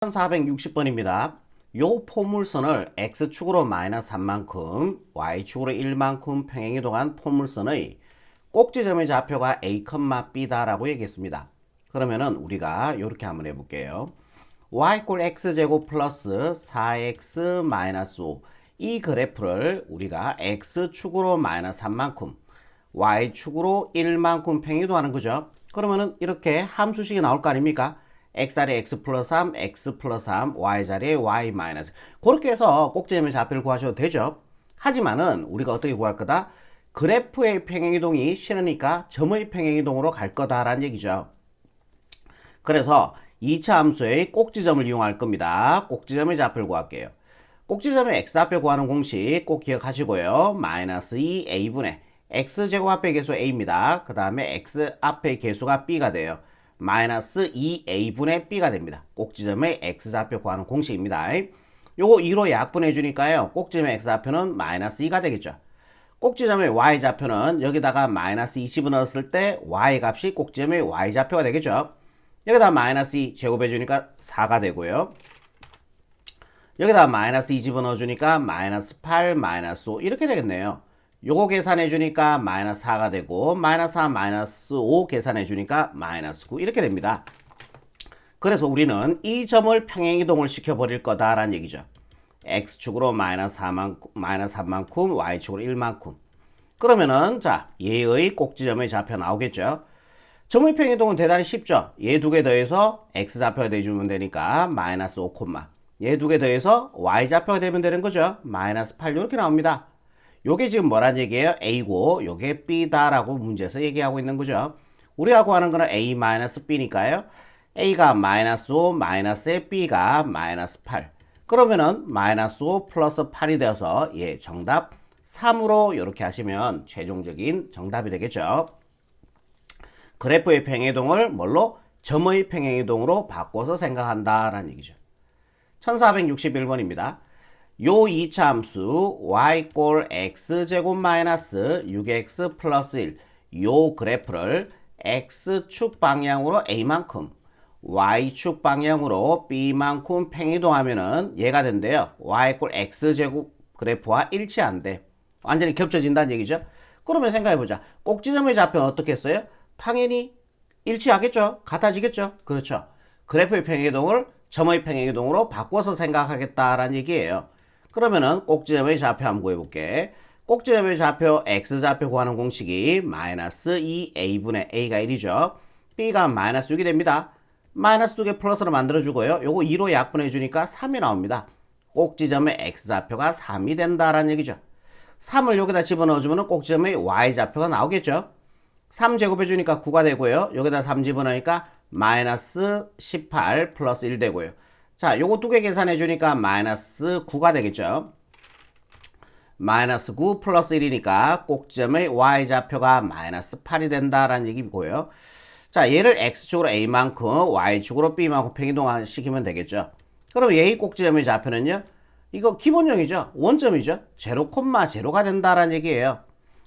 1460번입니다. 요 포물선을 x축으로 마이너스 3만큼, y축으로 1만큼 평행이동한 포물선의 꼭지점의 좌표가 a, b다라고 얘기했습니다. 그러면은 우리가 이렇게 한번 해볼게요. y 꼴 x제곱 플러스 4x 마이너스 5. 이 그래프를 우리가 x축으로 마이너스 3만큼, y축으로 1만큼 평행이동하는 거죠. 그러면은 이렇게 함수식이 나올 거 아닙니까? x 자리에 x 플러스 3, x 플러스 3, y 자리에 y 마이너스. 그렇게 해서 꼭지점의 좌표를 구하셔도 되죠. 하지만은 우리가 어떻게 구할 거다? 그래프의 평행이동이 싫으니까 점의 평행이동으로 갈 거다라는 얘기죠. 그래서 2차 함수의 꼭지점을 이용할 겁니다. 꼭지점의 좌표를 구할게요. 꼭지점의 x좌표 구하는 공식 꼭 기억하시고요. 마이너스 2a분의 x제곱 앞의 개수 a입니다. 그 다음에 x 앞의 개수가 b가 돼요. 마이너스 2a분의 b가 됩니다. 꼭지점의 x좌표 구하는 공식입니다. 요거 2로 약분해 주니까요. 꼭지점의 x좌표는 마이너스 2가 되겠죠. 꼭지점의 y좌표는 여기다가 마이너스 20을 넣었을 때 y 값이 꼭지점의 y좌표가 되겠죠. 여기다 마이너스 2 제곱해 주니까 4가 되고요. 여기다 마이너스 2 집어넣어주니까 마이너스 8, 마이너스 5 이렇게 되겠네요. 요거 계산해주니까 마이너스 4가 되고 마이너스 4, 마이너스 5 계산해주니까 마이너스 9 이렇게 됩니다. 그래서 우리는 이 점을 평행이동을 시켜버릴 거다라는 얘기죠. x축으로 마이너스 3만큼, y축으로 1만큼. 그러면은 자 얘의 꼭지점의 좌표 나오겠죠. 점의 평행이동은 대단히 쉽죠. 얘 두 개 더해서 x좌표가 돼주면 되니까 마이너스 5, 얘 두 개 더해서 y좌표가 되면 되는 거죠. 마이너스 8 이렇게 나옵니다. 요게 지금 뭐란 얘기예요? a고 요게 b다라고 문제에서 얘기하고 있는 거죠. 우리가 구하는 거는 a-b니까요. a가 마이너스 5, 마이너스에 b가 마이너스 8. 그러면은 마이너스 5 플러스 8이 되어서 예 정답 3으로 이렇게 하시면 최종적인 정답이 되겠죠. 그래프의 평행이동을 뭘로? 점의 평행이동으로 바꿔서 생각한다라는 얘기죠. 1461번입니다. 요 2차 함수 y 꼴 x제곱 마이너스 6x 플러스 1 요 그래프를 x축 방향으로 a만큼 y축 방향으로 b만큼 평행이동하면은 얘가 된대요. y 꼴 x제곱 그래프와 일치한대. 완전히 겹쳐진다는 얘기죠. 그러면 생각해보자. 꼭지점의 좌표는 어떻게 했어요? 당연히 일치하겠죠. 같아지겠죠. 그렇죠. 그래프의 평행이동을 점의 평행이동으로 바꿔서 생각하겠다라는 얘기예요. 그러면은 꼭지점의 좌표 한번 구해볼게. 꼭지점의 좌표 x좌표 구하는 공식이 마이너스 2a분의 a가 1이죠. b가 마이너스 6이 됩니다. 마이너스 2개 플러스로 만들어주고요. 요거 2로 약분해주니까 3이 나옵니다. 꼭지점의 x좌표가 3이 된다라는 얘기죠. 3을 여기다 집어넣어주면 꼭지점의 y좌표가 나오겠죠. 3 제곱해주니까 9가 되고요. 여기다 3 집어넣으니까 마이너스 18 플러스 1 되고요. 자, 요거 두 개 계산해주니까 마이너스 9가 되겠죠. 마이너스 9 플러스 1이니까 꼭지점의 y좌표가 마이너스 8이 된다라는 얘기고요. 자, 얘를 x축으로 a만큼 y축으로 b만큼 평행이동시키면 되겠죠. 그럼 얘의 꼭지점의 좌표는요. 이거 기본형이죠. 원점이죠. 0,0가 된다라는 얘기예요.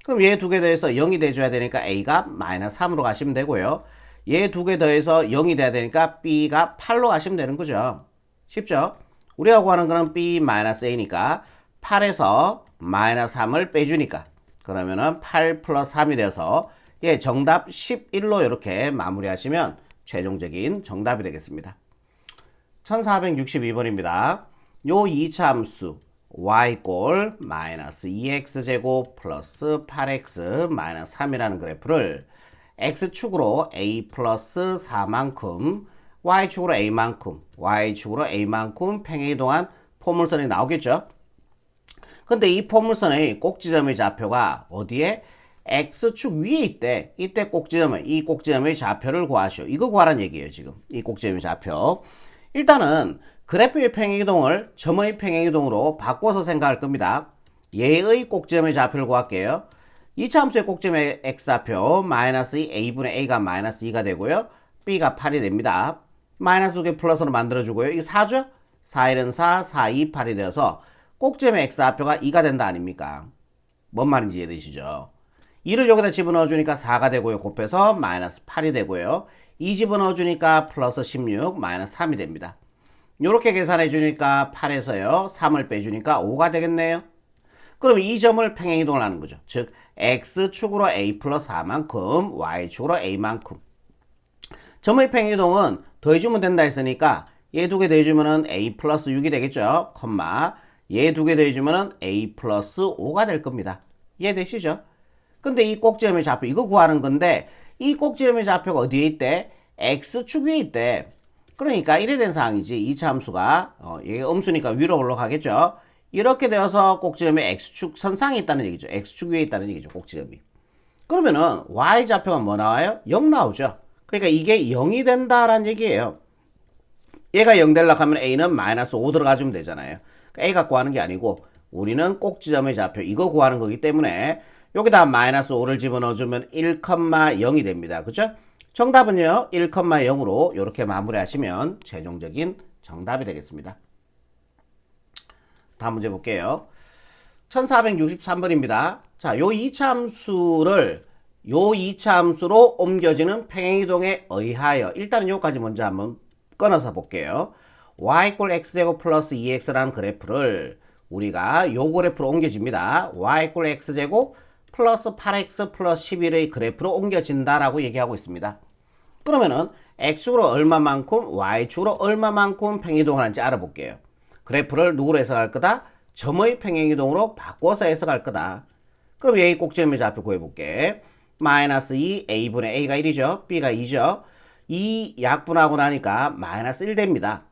그럼 얘 두 개 더해서 0이 돼줘야 되니까 a가 마이너스 3으로 가시면 되고요. 얘 두 개 더해서 0이 돼야 되니까 b가 8로 가시면 되는 거죠. 쉽죠? 우리가 구하는 거는 b-a니까 8에서 마이너스 3을 빼주니까 그러면은 8 플러스 3이 돼서 예 정답 11로 이렇게 마무리하시면 최종적인 정답이 되겠습니다. 1462번입니다. 요 2차 함수 y꼴 마이너스 2x제곱 플러스 8x 마이너스 3이라는 그래프를 x축으로 a 플러스 4만큼 y축으로 a만큼 y축으로 a만큼 평행이동한 포물선이 나오겠죠. 근데 이 포물선의 꼭지점의 좌표가 어디에? x축 위에 있대. 이때 이 꼭지점의 좌표를 구하시오. 이거 구하라는 얘기예요. 지금 이 꼭지점의 좌표. 일단은 그래프의 평행이동을 점의 평행이동으로 바꿔서 생각할 겁니다. 얘의 꼭지점의 좌표를 구할게요. 2차 함수의 꼭지점의 x좌표 마이너스 2a분의 a가 마이너스 2가 되고요. b가 8이 됩니다. 마이너스 2개 플러스로 만들어주고요. 이게 4죠? 4, 1은 4, 4, 2, 8이 되어서 꼭지점의 x좌표가 2가 된다 아닙니까? 뭔 말인지 이해되시죠? 2를 여기다 집어넣어주니까 4가 되고요. 곱해서 마이너스 8이 되고요. 2 집어넣어주니까 플러스 16, 마이너스 3이 됩니다. 이렇게 계산해 주니까 8에서요 3을 빼주니까 5가 되겠네요. 그럼 이 점을 평행이동을 하는 거죠. 즉 x축으로 a 플러스 4만큼 y축으로 a만큼. 점의 평행이동은 더해주면 된다 했으니까 얘 두 개 더해주면은 a 플러스 6이 되겠죠. 컴마 얘 두 개 더해주면은 a 플러스 5가 될 겁니다. 이해되시죠? 근데 이 꼭지점의 좌표 이거 구하는 건데 이 꼭지점의 좌표가 어디에 있대? x축 위에 있대. 그러니까 이래 된 상황이지. 이 함수가 얘가 음수니까 위로 올라가겠죠. 이렇게 되어서 꼭지점에 x축 선상에 있다는 얘기죠. x축 위에 있다는 얘기죠. 꼭지점이. 그러면은 y좌표가 뭐 나와요? 0 나오죠. 그러니까 이게 0이 된다라는 얘기예요. 얘가 0 되려고 하면 a는 마이너스 5 들어가주면 되잖아요. a가 구하는 게 아니고 우리는 꼭지점의 좌표 이거 구하는 거기 때문에 여기다 마이너스 5를 집어넣어주면 1,0이 됩니다. 그죠? 정답은요 1,0으로 이렇게 마무리하시면 최종적인 정답이 되겠습니다. 다음 문제 볼게요. 1463번입니다. 자, 요 2차 함수로 옮겨지는 평행이동에 의하여 일단은 요까지 먼저 한번 끊어서 볼게요. y = x제곱 플러스 2x라는 그래프를 우리가 요 그래프로 옮겨집니다. y = x제곱 플러스 8x 플러스 11의 그래프로 옮겨진다라고 얘기하고 있습니다. 그러면은 x축으로 얼마만큼 y축으로 얼마만큼 평행이동하는지 알아볼게요. 그래프를 누구로 해석할 거다? 점의 평행이동으로 바꿔서 해석할 거다. 그럼 A 꼭지점의 좌표 구해볼게. 마이너스 2 a분의 a가 1이죠. b가 2죠. 2 약분하고 나니까 마이너스 1 됩니다.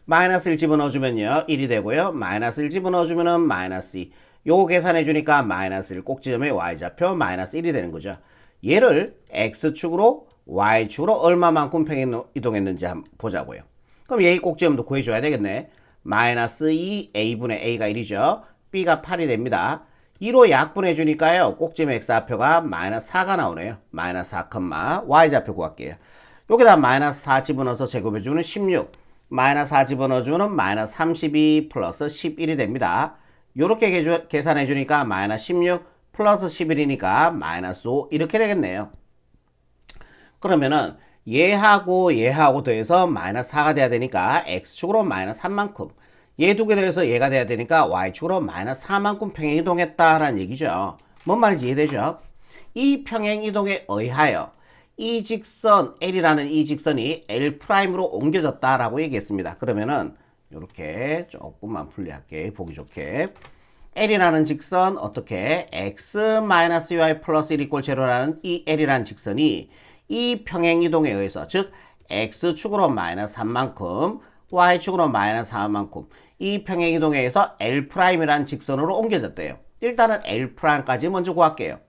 마이너스 1 집어넣어주면요 1이 되고요. 마이너스 1 집어넣어주면은 마이너스 2. 요거 계산해주니까 마이너스 1 꼭지점의 y좌표 마이너스 1이 되는 거죠. 얘를 x축으로 y축으로 얼마만큼 평행이동했는지 한번 보자고요. 그럼 A 꼭지점도 구해줘야 되겠네. 마이너스 2 a분의 a가 1이죠. b가 8이 됩니다. 2로 약분해주니까요. 꼭지점의 x좌표가 마이너스 4가 나오네요. 마이너스 4, y좌표 구할게요. 여기다 마이너스 4 집어넣어서 제곱해주면 16. 마이너스 4 집어넣어주면 마이너스 32 플러스 11이 됩니다. 요렇게 계산해주니까 마이너스 16 플러스 11이니까 마이너스 5 이렇게 되겠네요. 그러면은 얘하고 더해서 마이너스 4가 돼야 되니까 x축으로 마이너스 3만큼 얘 두 개 더해서 얘가 돼야 되니까 y축으로 마이너스 4만큼 평행이동했다라는 얘기죠. 뭔 말인지 이해되죠? 이 평행이동에 의하여 이 직선 L이라는 이 직선이 L'으로 옮겨졌다라고 얘기했습니다. 그러면은 이렇게 조금만 분리할게. 보기 좋게. L이라는 직선 어떻게 x-y 플러스 1 = 제로라는 이 L이라는 직선이 이 평행이동에 의해서 즉 x축으로 마이너스 3만큼 y축으로 마이너스 4만큼 이 평행이동에 의해서 L'이라는 직선으로 옮겨졌대요. 일단은 L'까지 먼저 구할게요.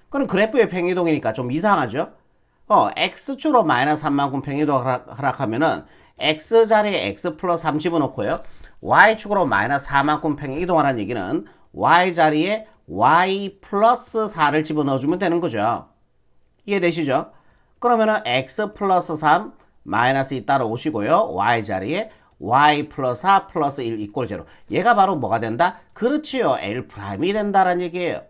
그럼 그래프의 평행이동이니까 좀 이상하죠? x축으로 마이너스 3만큼 평행이동을 하락하면은 x자리에 x 플러스 3 집어넣고요. y축으로 마이너스 4만큼 평행이동하라는 얘기는 y자리에 y 플러스 4를 집어넣어주면 되는 거죠. 이해되시죠? 그러면은 x 플러스 3 마이너스 2 따라오시고요. y자리에 y 플러스 4 플러스 1 = 0. 얘가 바로 뭐가 된다? 그렇지요. L'이 된다라는 얘기예요.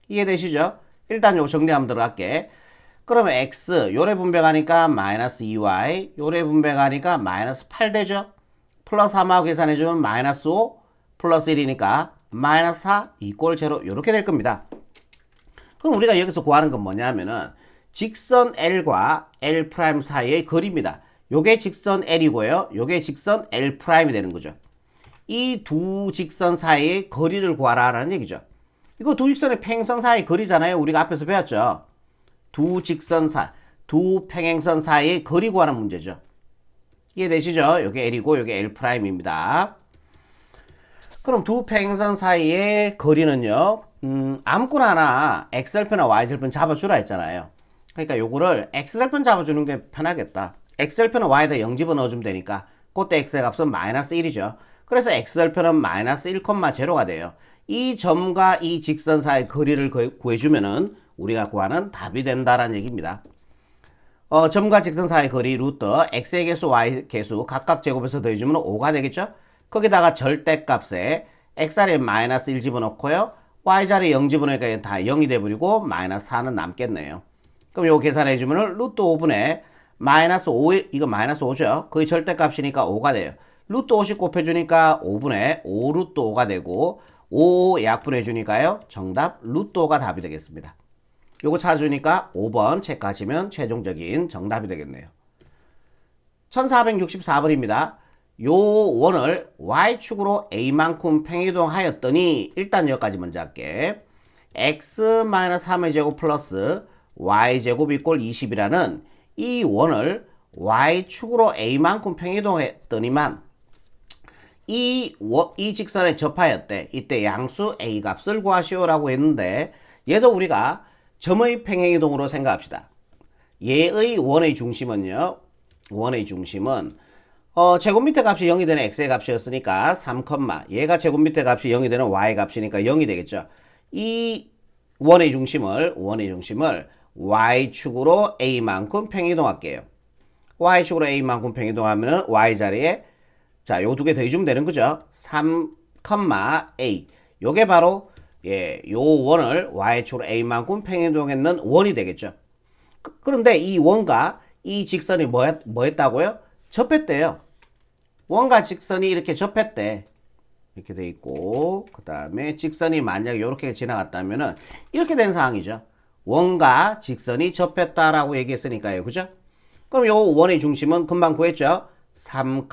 이해되시죠? 일단 요거 정리 한번 들어갈게. 그러면 x 요래 분배가니까 마이너스 2y 요래 분배가니까 마이너스 8 되죠? 플러스 3하고 계산해주면 마이너스 5 플러스 1이니까 마이너스 4 = 0 요렇게 될 겁니다. 그럼 우리가 여기서 구하는 건 뭐냐면은 직선 L과 L' 사이의 거리입니다. 요게 직선 L이고요. 요게 직선 L' 이 되는 거죠. 이 두 직선 사이의 거리를 구하라는 얘기죠. 이거 두 직선의 평행선 사이의 거리잖아요. 우리가 앞에서 배웠죠. 두 평행선 사이의 거리 구하는 문제죠. 이해되시죠? 요게 L이고 요게 L'입니다. 그럼 두 평행선 사이의 거리는요. 아무거나 하나 x절표나 y절편 잡아주라 했잖아요. 그러니까 요거를 x절편 잡아주는 게 편하겠다. x절편은 y에다 0 집어넣어주면 되니까 그때 x의 값은 마이너스 1이죠. 그래서 x절편은 마이너스 1,0가 돼요. 이 점과 이 직선 사이의 거리를 구해주면은 우리가 구하는 답이 된다라는 얘기입니다. 점과 직선 사이의 거리 루트 x의 개수 y 개수 각각 제곱해서 더해주면 5가 되겠죠. 거기다가 절대값에 x자리에 마이너스 1 집어넣고요. y자리에 0 집어넣으니까 다 0이 돼버리고 마이너스 4는 남겠네요. 그럼 요거 계산해주면 루트 5분의 마이너스 5, 이거 마이너스 5죠. 거의 절대값이니까 5가 돼요. 루트 50 곱해주니까 5분의 5 루트 5가 되고 5 약분해주니까요. 정답 루트 5가 답이 되겠습니다. 요거 찾아주니까 5번 체크하시면 최종적인 정답이 되겠네요. 1464번입니다. 요 원을 y축으로 a만큼 평행이동하였더니 일단 여기까지 먼저 할게. x-3의 제곱 플러스 y제곱 이꼴 20이라는 이 원을 y축으로 a만큼 평행이동했더니만 이 직선에 접하였대. 이때 양수 a 값을 구하시오라고 했는데 얘도 우리가 점의 평행이동으로 생각합시다. 얘의 원의 중심은요. 원의 중심은 제곱미터 값이 0이 되는 x의 값이었으니까 3, 얘가 제곱미터 값이 0이 되는 y 값이니까 0이 되겠죠. 이 원의 중심을 y축으로 a만큼 평행이동할게요. y축으로 a만큼 평행이동하면 y 자리에 자, 요 두 개 더해주면 되는 거죠. 3, a. 요게 바로 요 원을 y축으로 a만큼 평행이동했는 원이 되겠죠. 그런데 이 원과 이 직선이 뭐했다고요? 접했대요. 원과 직선이 이렇게 접했대. 이렇게 돼 있고, 그 다음에 직선이 만약에 이렇게 지나갔다면은 이렇게 된 상황이죠. 원과 직선이 접했다라고 얘기했으니까요. 그죠? 그럼 요 원의 중심은 금방 구했죠? 3,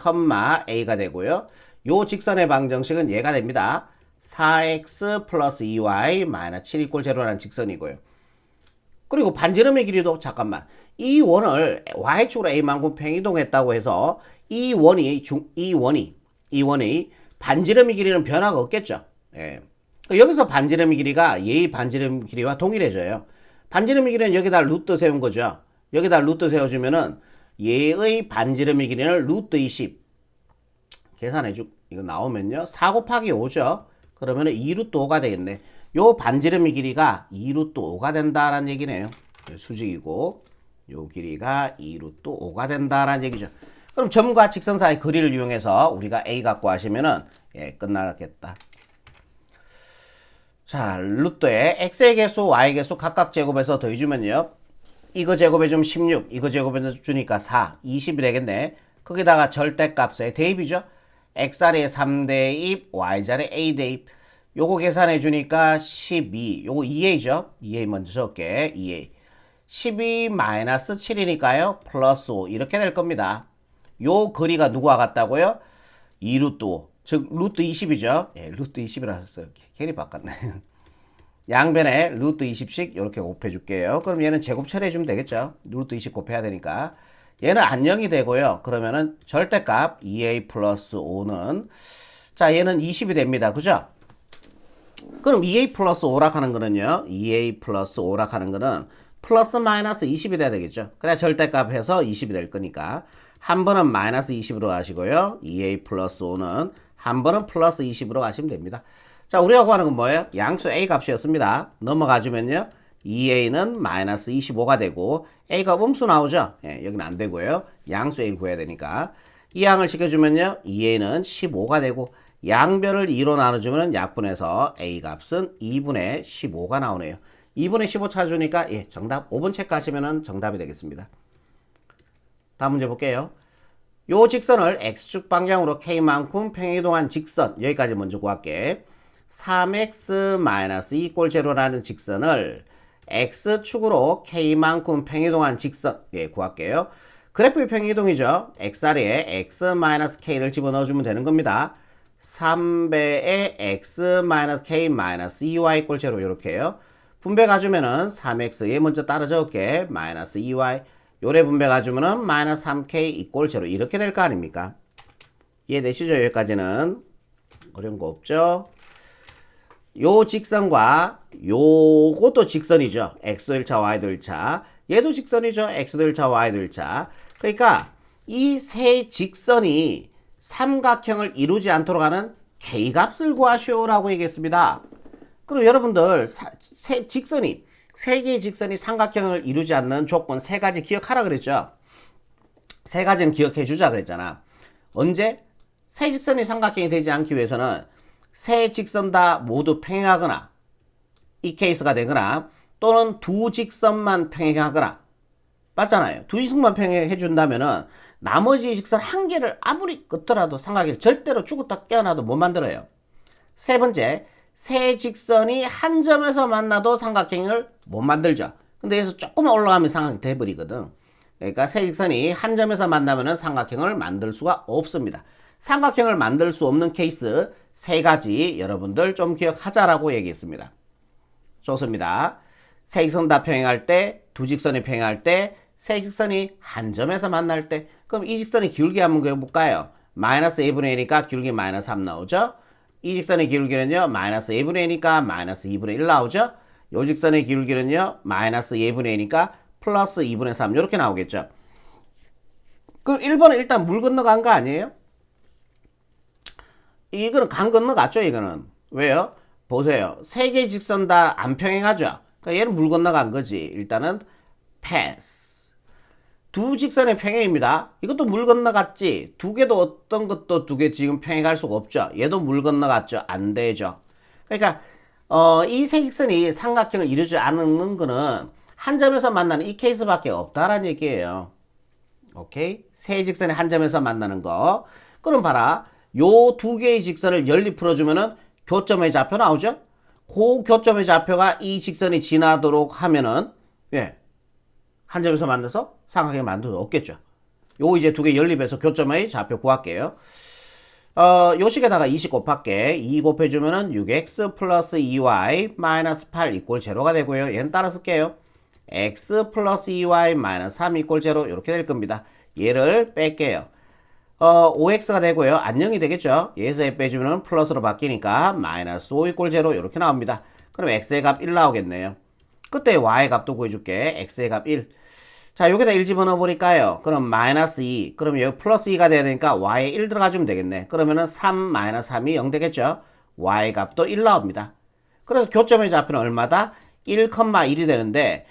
a가 되고요. 요 직선의 방정식은 얘가 됩니다. 4x 플러스 2y 마이너스 7 이꼴 0라는 직선이고요. 그리고 반지름의 길이도 잠깐만. 이 원을 y축으로 a만큼 평행이동했다고 해서 이 원이 반지름의 길이는 변화가 없겠죠. 예. 여기서 반지름의 길이가 얘의 반지름 길이와 동일해져요. 반지름의 길이는 여기다 루트 세운 거죠. 여기다 루트 세워주면은 얘의 반지름의 길이는 루트 20 계산해주 이거 나오면요 4 곱하기 5죠. 그러면은 2 루트 5가 되겠네. 요 반지름의 길이가 2 루트 5가 된다라는 얘기네요. 수직이고 요 길이가 2 루트 5가 된다라는 얘기죠. 그럼 점과 직선 사이 거리를 이용해서 우리가 a 갖고 하시면은 끝나겠다. 자, 루트에 x의 개수, y의 개수 각각 제곱해서 더해주면요. 이거 제곱해주면 16, 이거 제곱해주니까 4, 20이 되겠네. 거기다가 절대값의 대입이죠. x자리에 3대입, y자리에 a대입. 요거 계산해주니까 12, 요거 2a죠. 2a 먼저 적게, 2a. 12 마이너스 7이니까요. 플러스 5 이렇게 될 겁니다. 요 거리가 누구와 같다고요? 2 루트 5. 즉 루트 20이죠. 예, 루트 20이라 했어요. 괜히 바꿨네. 양변에 루트 20씩 이렇게 곱해 줄게요. 그럼 얘는 제곱 처리해 주면 되겠죠. 루트 20 곱해야 되니까. 얘는 안녕이 되고요. 그러면은 절대값 2a 플러스 5는 자 얘는 20이 됩니다. 그죠? 그럼 2a 플러스 5라 하는 거는요. 2a 플러스 5라 하는 거는 플러스 마이너스 20이 돼야 되겠죠. 그래야 절대값 해서 20이 될 거니까 한 번은 마이너스 20으로 가시고요. 2a 플러스 5는 한 번은 플러스 20으로 가시면 됩니다. 자, 우리가 구하는 건 뭐예요? 양수 a 값이었습니다. 넘어가주면요. 2a는 마이너스 25가 되고 a가 음수 나오죠? 예, 여기는 안 되고요. 양수 a를 구해야 되니까 이 양을 시켜주면요. 2a는 15가 되고 양변을 2로 나눠주면 약분해서 a 값은 2분의 15가 나오네요. 2분의 15 찾아주니까 예, 정답 5번 체크하시면 정답이 되겠습니다. 다음 문제 볼게요. 요 직선을 x축 방향으로 k만큼 평행이동한 직선 여기까지 먼저 구할게. 3x-2 꼴 제로라는 직선을 x축으로 k만큼 평행이동한 직선 구할게요. 그래프의 평행이동이죠. x자리에 x-k를 집어넣어주면 되는 겁니다. 3배의 x-k-2y 꼴 제로 이렇게요. 분배 가주면은 3x 얘 먼저 따라 적을게. 마이너스 2y 요래 분배 가주면은 마이너스 3k 이꼴 제로 이렇게 될 거 아닙니까? 이해되시죠? 여기까지는 어려운 거 없죠? 요 직선과 요것도 직선이죠. x도 1차, y도 1차. 얘도 직선이죠. x도 1차, y도 1차. 그러니까 이 세 직선이 삼각형을 이루지 않도록 하는 k값을 구하시오라고 얘기했습니다. 그럼 여러분들 세 개의 직선이 삼각형을 이루지 않는 조건 세 가지 기억하라 그랬죠. 세 가지는 기억해 주자 그랬잖아. 언제? 세 직선이 삼각형이 되지 않기 위해서는 세 직선 다 모두 평행하거나 이 케이스가 되거나 또는 두 직선만 평행하거나 맞잖아요. 두 직선만 평행해 준다면은 나머지 직선 한 개를 아무리 끄더라도 삼각형을 절대로 죽었다 깨어나도 못 만들어요. 세 번째, 세 직선이 한 점에서 만나도 삼각형을 못 만들죠. 근데 여기서 조금만 올라가면 삼각형이 돼버리거든. 그러니까 세 직선이 한 점에서 만나면 삼각형을 만들 수가 없습니다. 삼각형을 만들 수 없는 케이스 세 가지 여러분들 좀 기억하자라고 얘기했습니다. 좋습니다. 세 직선 다 평행할 때, 두 직선이 평행할 때, 세 직선이 한 점에서 만날 때, 그럼 이 직선이 기울기 한번 그려볼까요? 마이너스 a분의 1이니까 기울기 마이너스 3 나오죠? 이 직선의 기울기는요, 마이너스 a분의 1이니까 마이너스 2분의 1 나오죠? 이 직선의 기울기는요, 마이너스 2분의 1이니까 플러스 2분의 3 이렇게 나오겠죠? 그럼 1번은 일단 물 건너간 거 아니에요? 이거는 강 건너갔죠, 이거는. 왜요? 보세요. 세 개의 직선 다 안 평행하죠? 그러니까 얘는 물 건너간 거지. 일단은 패스. 두 직선의 평행입니다. 이것도 물 건너갔지. 두 개도 어떤 것도 두 개 지금 평행할 수가 없죠. 얘도 물 건너갔죠. 안 되죠. 그러니까 이 세 직선이 삼각형을 이루지 않는 거는 한 점에서 만나는 이 케이스밖에 없다라는 얘기예요. 오케이? 세 직선이 한 점에서 만나는 거. 그럼 봐라. 요 두 개의 직선을 연립 풀어주면은 교점의 좌표 나오죠? 그 교점의 좌표가 이 직선이 지나도록 하면은, 예, 한 점에서 만나서 삼각형을 만들 수 없겠죠. 요 이제 두 개 연립해서 교점의 좌표 구할게요. 요 식에다가 20 곱할게. 2 곱해주면은 6x 플러스 2y 마이너스 8 이꼴 제로가 되고요. 얘는 따라 쓸게요. x 플러스 2y 마이너스 3 이꼴 제로 이렇게 될 겁니다. 얘를 뺄게요. 5x가 되고요. 안녕이 되겠죠. 얘에서 빼주면 플러스로 바뀌니까 마이너스 5 이꼴 제로 이렇게 나옵니다. 그럼 x의 값 1 나오겠네요. 그때 y의 값도 구해줄게. x의 값 1. 자, 여기다 1 집어넣어 보니까요. 그럼 마이너스 2. 그럼 여기 플러스 2가 돼야 되니까 y에 1 들어가주면 되겠네. 그러면은 3 마이너스 3이 0 되겠죠. y의 값도 1 나옵니다. 그래서 교점의 좌표는 얼마다? 1,1이 되는데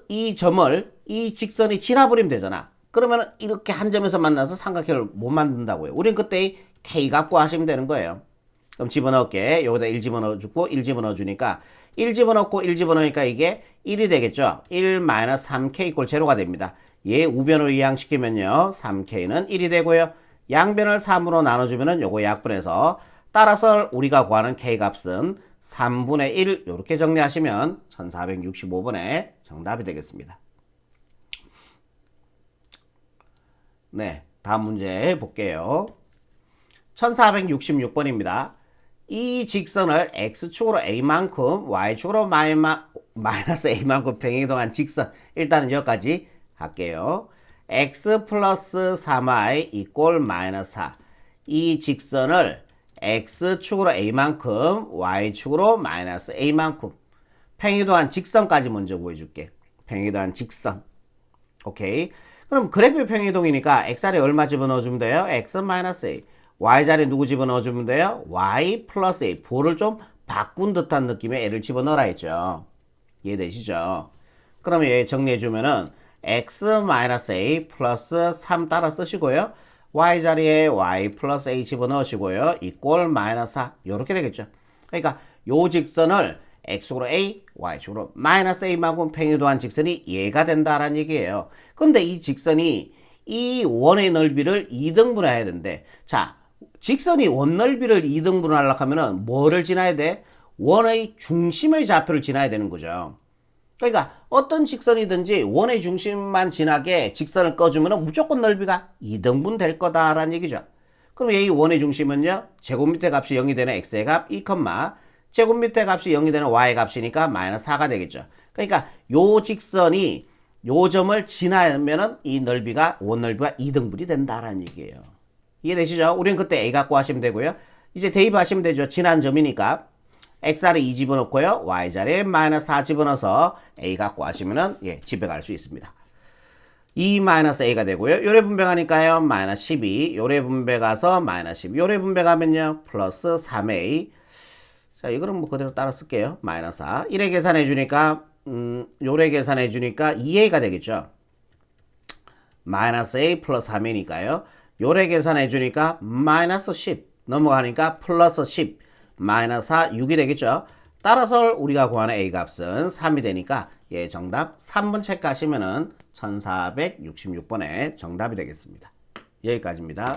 이 점을 이 직선이 지나버리면 되잖아. 그러면 이렇게 한 점에서 만나서 삼각형을 못 만든다고요. 우린 그때 k 갖고 하시면 되는 거예요. 그럼 집어넣을게. 여기다 1 집어넣어주고 1 집어넣어주니까 1 집어넣고 1 집어넣으니까 이게 1이 되겠죠. 1 마이너스 3k 이꼴 제로가 됩니다. 얘 우변으로 이항시키면요. 3k는 1이 되고요. 양변을 3으로 나눠주면은 요거 약분해서 따라서 우리가 구하는 k 값은 3분의 1 이렇게 정리하시면 1465번의 정답이 되겠습니다. 네, 다음 문제 볼게요. 1466번입니다. 이 직선을 x축으로 a만큼 y축으로 마이너스 a만큼 평행이동한 직선. 일단은 여기까지 할게요. x 플러스 3y 이꼴 마이너스 4. 이 직선을 x축으로 a만큼 y축으로 마이너스 a만큼 평행이동한 직선까지 먼저 구해줄게. 평행이동한 직선. 오케이. 그럼 그래프 평행이동이니까 x자리에 얼마 집어넣어주면 돼요? x 마이너스 a. y자리에 누구 집어넣어주면 돼요? y 플러스 a. 보를 좀 바꾼 듯한 느낌의 a를 집어넣으라 했죠. 이해되시죠? 그러면 얘 정리해주면은 x 마이너스 a 플러스 3 따라 쓰시고요. y자리에 y 플러스 a 집어넣으시고요. 이꼴 마이너스 4. 요렇게 되겠죠. 그러니까 요 직선을 x축으로 a, y축으로 마이너스 a만큼 평행이동한 직선이 얘가 된다라는 얘기예요. 근데 이 직선이 이 원의 넓이를 2등분 해야 되는데, 자, 직선이 원 넓이를 2등분 하려고 하면은 뭐를 지나야 돼? 원의 중심의 좌표를 지나야 되는 거죠. 그러니까 어떤 직선이든지 원의 중심만 지나게 직선을 꺼주면 무조건 넓이가 2등분 될 거다라는 얘기죠. 그럼 이 원의 중심은요, 제곱미터 값이 0이 되는 x의 값 2, 제곱미터 값이 0이 되는 y의 값이니까 마이너스 4가 되겠죠. 그러니까 요 직선이 요 점을 지나면은 이 넓이가 원 넓이가 2등분이 된다라는 얘기예요. 이해되시죠? 우리는 그때 a 갖고 하시면 되고요. 이제 대입하시면 되죠. 지난 점이니까 x자리에 2 집어넣고요. y자리에 마이너스 4 집어넣어서 a 갖고 하시면은 예, 집에 갈 수 있습니다. 2 마이너스 a가 되고요. 요래 분배가니까요. 마이너스 12. 요래 분배 가서 마이너스 10. 요래 분배 가면요. 플러스 3a. 자, 이거는 뭐 그대로 따라 쓸게요. 마이너스 4. 1에 계산해 주니까 요래 계산해 주니까 2a가 되겠죠. 마이너스 a 플러스 3이니까요. 요래 계산해 주니까 마이너스 10 넘어가니까 플러스 10 마이너스 4 6이 되겠죠. 따라서 우리가 구하는 a 값은 3이 되니까 예, 정답 3번 체크하시면은 1466번에 정답이 되겠습니다. 여기까지입니다.